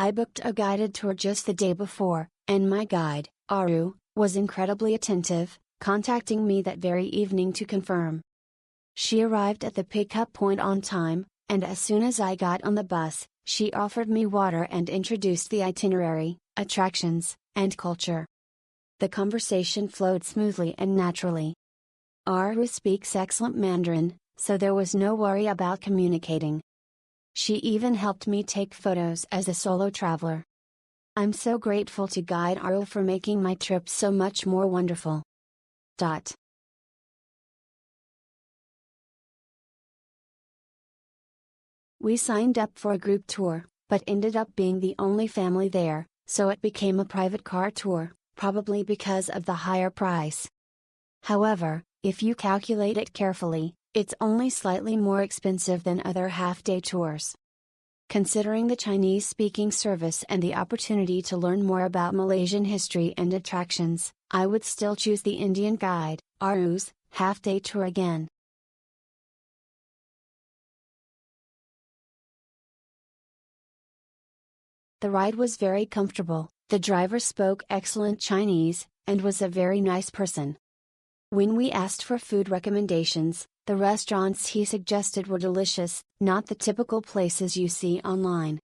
I booked a guided tour just the day before, and my guide, Aru, was incredibly attentive, contacting me that very evening to confirm. She arrived at the pickup point on time, and as soon as I got on the bus, she offered me water and introduced the itinerary, attractions, and culture. The conversation flowed smoothly and naturally. Aru speaks excellent Mandarin, so there was no worry about communicating. She even helped me take photos as a solo traveler. I'm so grateful to Guide Aru for making my trip so much more wonderful. We signed up for a group tour, but ended up being the only family there, so it became a private car tour, probably because of the higher price. However, if you calculate it carefully, it's only slightly more expensive than other half-day tours. Considering the Chinese-speaking service and the opportunity to learn more about Malaysian history and attractions, I would still choose the Indian guide, Aru's, half-day tour again. The ride was very comfortable, the driver spoke excellent Chinese, and was a very nice person. When we asked for food recommendations, the restaurants he suggested were delicious, not the typical places you see online.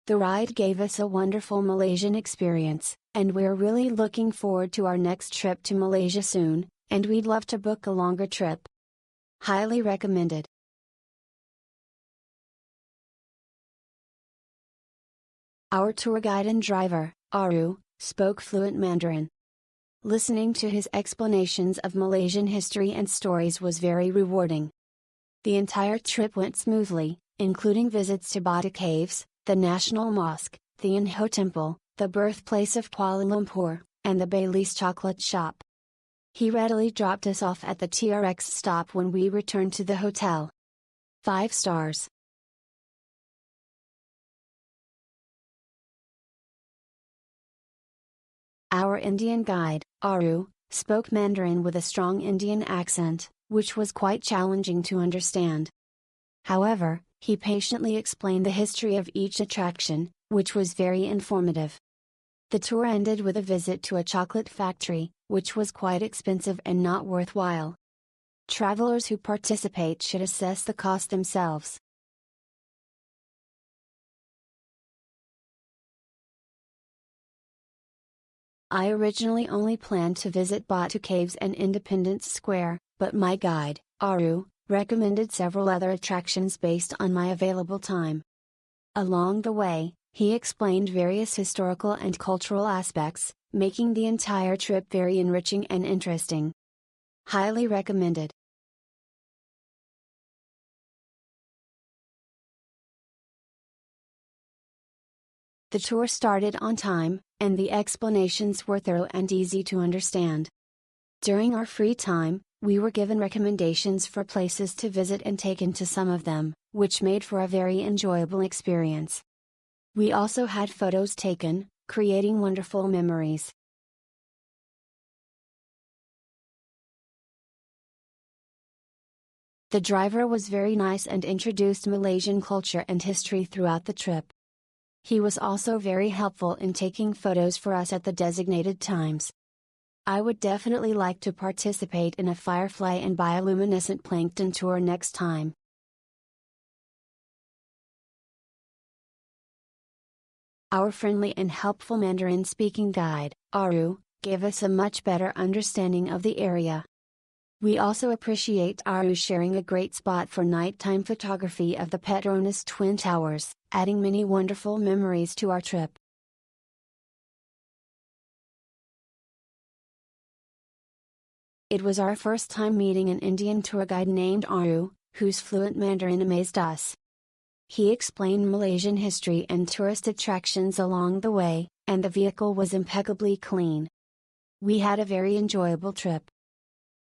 The ride gave us a wonderful Malaysian experience, and we're really looking forward to our next trip to Malaysia soon, and we'd love to book a longer trip. Highly recommended. Our tour guide and driver, Aru, spoke fluent Mandarin. Listening to his explanations of Malaysian history and stories was very rewarding. The entire trip went smoothly, including visits to Batu Caves, the National Mosque, Thean Hou Temple, the birthplace of Kuala Lumpur, and the Bailey's Chocolate Shop. He readily dropped us off at the TRX stop when we returned to the hotel. 5 stars. Our Indian guide, Aru, spoke Mandarin with a strong Indian accent, which was quite challenging to understand. However, he patiently explained the history of each attraction, which was very informative. The tour ended with a visit to a chocolate factory, which was quite expensive and not worthwhile. Travelers who participate should assess the cost themselves. I originally only planned to visit Batu Caves and Independence Square, but my guide, Aru, recommended several other attractions based on my available time. Along the way, he explained various historical and cultural aspects, making the entire trip very enriching and interesting. Highly recommended. The tour started on time, and the explanations were thorough and easy to understand. During our free time, we were given recommendations for places to visit and taken to some of them, which made for a very enjoyable experience. We also had photos taken, creating wonderful memories. The driver was very nice and introduced Malaysian culture and history throughout the trip. He was also very helpful in taking photos for us at the designated times. I would definitely like to participate in a firefly and bioluminescent plankton tour next time. Our friendly and helpful Mandarin-speaking guide, Aru, gave us a much better understanding of the area. We also appreciate Aru sharing a great spot for nighttime photography of the Petronas Twin Towers, adding many wonderful memories to our trip. It was our first time meeting an Indian tour guide named Aru, whose fluent Mandarin amazed us. He explained Malaysian history and tourist attractions along the way, and the vehicle was impeccably clean. We had a very enjoyable trip.